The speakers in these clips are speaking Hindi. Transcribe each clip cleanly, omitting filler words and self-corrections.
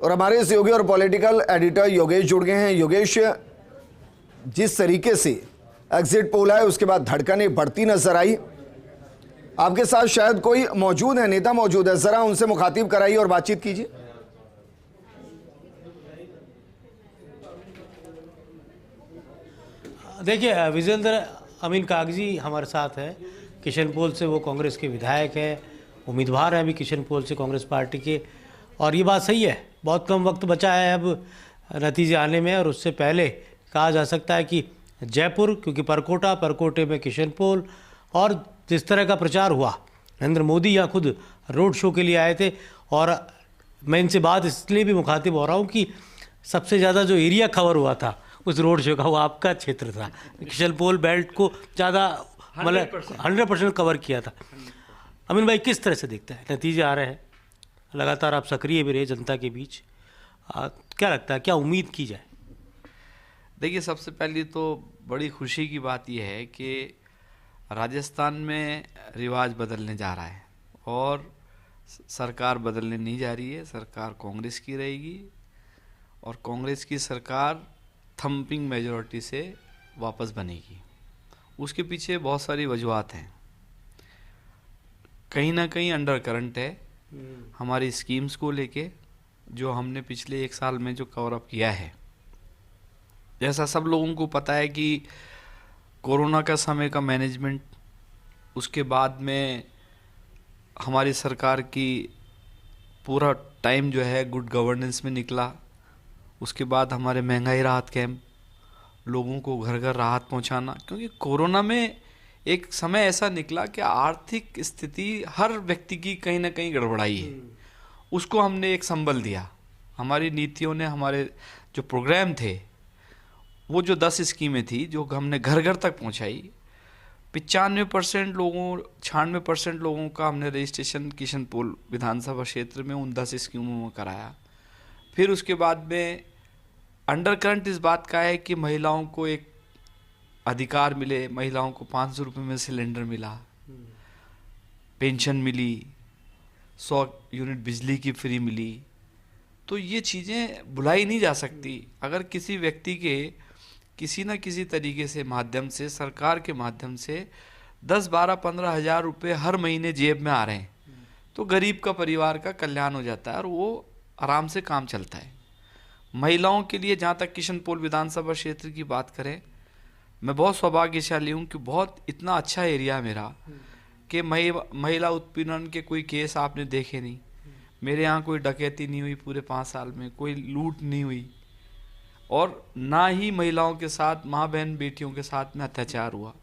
और हमारे सहयोगी और पॉलिटिकल एडिटर योगेश जुड़ गए हैं। योगेश, जिस तरीके से एग्जिट पोल आए उसके बाद धड़कनें बढ़ती नजर आई, आपके साथ शायद कोई मौजूद है, नेता मौजूद है, जरा उनसे मुखातिब कराइए और बातचीत कीजिए। देखिए, विजेंद्र अमीन कागजी हमारे साथ है। किशनपोल से वो कांग्रेस के विधायक है, उम्मीदवार है अभी किशनपोल से कांग्रेस पार्टी के। और ये बात सही है, बहुत कम वक्त बचा है अब नतीजे आने में, और उससे पहले कहा जा सकता है कि जयपुर, क्योंकि परकोटे में किशनपोल, और जिस तरह का प्रचार हुआ, नरेंद्र मोदी यहाँ खुद रोड शो के लिए आए थे। और मैं इनसे बात इसलिए भी मुखातिब हो रहा हूँ कि सबसे ज़्यादा जो एरिया कवर हुआ था उस रोड शो का, वो आपका क्षेत्र था। किशनपोल बेल्ट को ज़्यादा मतलब 100% कवर किया था। अमीन भाई, किस तरह से देखता है, नतीजे आ रहे हैं, लगातार आप सक्रिय भी रहे जनता के बीच, क्या लगता है, क्या उम्मीद की जाए? देखिए, सबसे पहले तो बड़ी खुशी की बात यह है कि राजस्थान में रिवाज बदलने जा रहा है और सरकार बदलने नहीं जा रही है। सरकार कांग्रेस की रहेगी और कांग्रेस की सरकार थंपिंग मेजॉरिटी से वापस बनेगी। उसके पीछे बहुत सारी वजूहात हैं। कहीं ना कहीं अंडर करंट है हमारी स्कीम्स को लेके, जो हमने पिछले 1 साल में जो कवर अप किया है। जैसा सब लोगों को पता है कि कोरोना का समय का मैनेजमेंट, उसके बाद में हमारी सरकार की पूरा टाइम जो है गुड गवर्नेंस में निकला। उसके बाद हमारे महंगाई राहत कैंप, लोगों को घर घर राहत पहुंचाना, क्योंकि कोरोना में एक समय ऐसा निकला कि आर्थिक स्थिति हर व्यक्ति की कहीं ना कहीं गड़बड़ाई है। उसको हमने एक संबल दिया। हमारी नीतियों ने, हमारे जो प्रोग्राम थे, वो जो 10 स्कीमें थी जो हमने घर घर तक पहुंचाई, 95% लोगों 96% लोगों का हमने रजिस्ट्रेशन किशनपोल विधानसभा क्षेत्र में उन 10 स्कीमों में कराया। फिर उसके बाद में अंडर करंट इस बात का है कि महिलाओं को एक अधिकार मिले, महिलाओं को 500 रुपये में सिलेंडर मिला, पेंशन मिली, 100 यूनिट बिजली की फ्री मिली। तो ये चीज़ें भुलाई नहीं जा सकती। अगर किसी व्यक्ति के किसी न किसी तरीके से माध्यम से, सरकार के माध्यम से 10, 12, 15 हज़ार रुपये हर महीने जेब में आ रहे हैं, तो गरीब का परिवार का कल्याण हो जाता है और वो आराम से काम चलता है। महिलाओं के लिए, जहाँ तक किशनपोल विधानसभा क्षेत्र की बात करें, मैं बहुत सौभाग्यशाली हूँ कि बहुत इतना अच्छा एरिया है मेरा कि महिला उत्पीड़न के कोई केस आपने देखे नहीं। मेरे यहाँ कोई डकैती नहीं हुई पूरे 5 साल में, कोई लूट नहीं हुई, और ना ही महिलाओं के साथ, माँ बहन बेटियों के साथ में अत्याचार हुआ।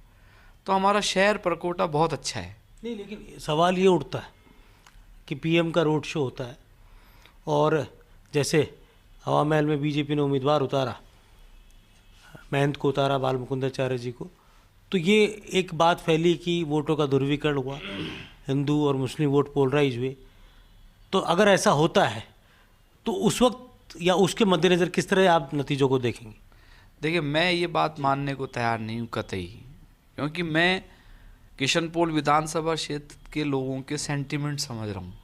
तो हमारा शहर परकोटा बहुत अच्छा है। नहीं, लेकिन सवाल ये उठता है कि पीएम का रोड शो होता है और जैसे हवा महल में बीजेपी ने उम्मीदवार उतारा, महंत को उतारा, बाल मुकुंदाचार्य जी को, तो ये एक बात फैली कि वोटों का दुर्विकरण हुआ, हिंदू और मुस्लिम वोट पोलराइज हुए। तो अगर ऐसा होता है तो उस वक्त या उसके मद्देनज़र किस तरह आप नतीजों को देखेंगे? देखिए, मैं ये बात मानने को तैयार नहीं हूँ कतई, क्योंकि मैं किशनपोल विधानसभा क्षेत्र के लोगों के सेंटिमेंट समझ रहा हूँ।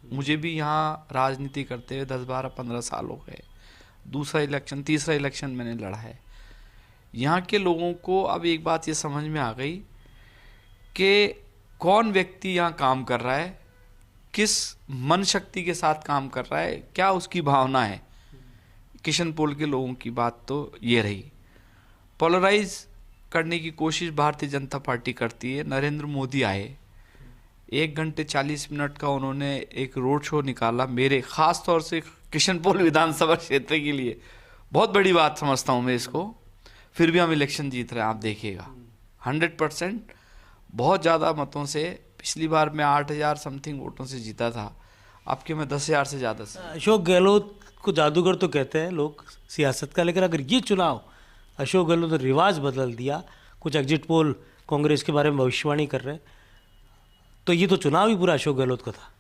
मुझे भी यहाँ राजनीति करते हुए 10, 12, 15 साल हो गए। दूसरा इलेक्शन, तीसरा इलेक्शन मैंने लड़ा है। यहाँ के लोगों को अब एक बात ये समझ में आ गई कि कौन व्यक्ति यहाँ काम कर रहा है, किस मन शक्ति के साथ काम कर रहा है, क्या उसकी भावना है। किशनपोल के लोगों की बात तो ये रही। पोलराइज करने की कोशिश भारतीय जनता पार्टी करती है। नरेंद्र मोदी आए, 1 घंटे 40 मिनट का उन्होंने एक रोड शो निकाला, मेरे ख़ास तौर से किशनपोल विधानसभा क्षेत्र के लिए बहुत बड़ी बात समझता हूँ मैं इसको। फिर भी हम इलेक्शन जीत रहे हैं, आप देखिएगा 100%, बहुत ज़्यादा मतों से। पिछली बार मैं 8,000 समथिंग वोटों से जीता था, आपके मैं 10,000 से ज़्यादा से। अशोक गहलोत को जादूगर तो कहते हैं लोग सियासत का, लेकिन अगर ये चुनाव अशोक गहलोत ने रिवाज बदल दिया, कुछ एग्जिट पोल कांग्रेस के बारे में भविष्यवाणी कर रहे हैं, तो ये तो चुनाव ही पूरा अशोक गहलोत का था।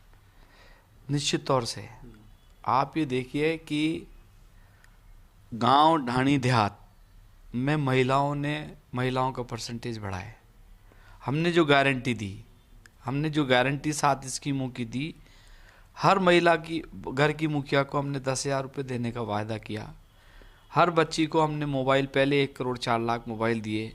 निश्चित तौर से आप ये देखिए कि गांव, ढाणी, देहात में महिलाओं का परसेंटेज बढ़ा है। हमने जो गारंटी दी, हमने जो गारंटी 7 स्कीमों की दी, हर महिला की घर की मुखिया को हमने 10,000 रुपये देने का वायदा किया। हर बच्ची को हमने मोबाइल, पहले 1 करोड़ 4 लाख मोबाइल दिए,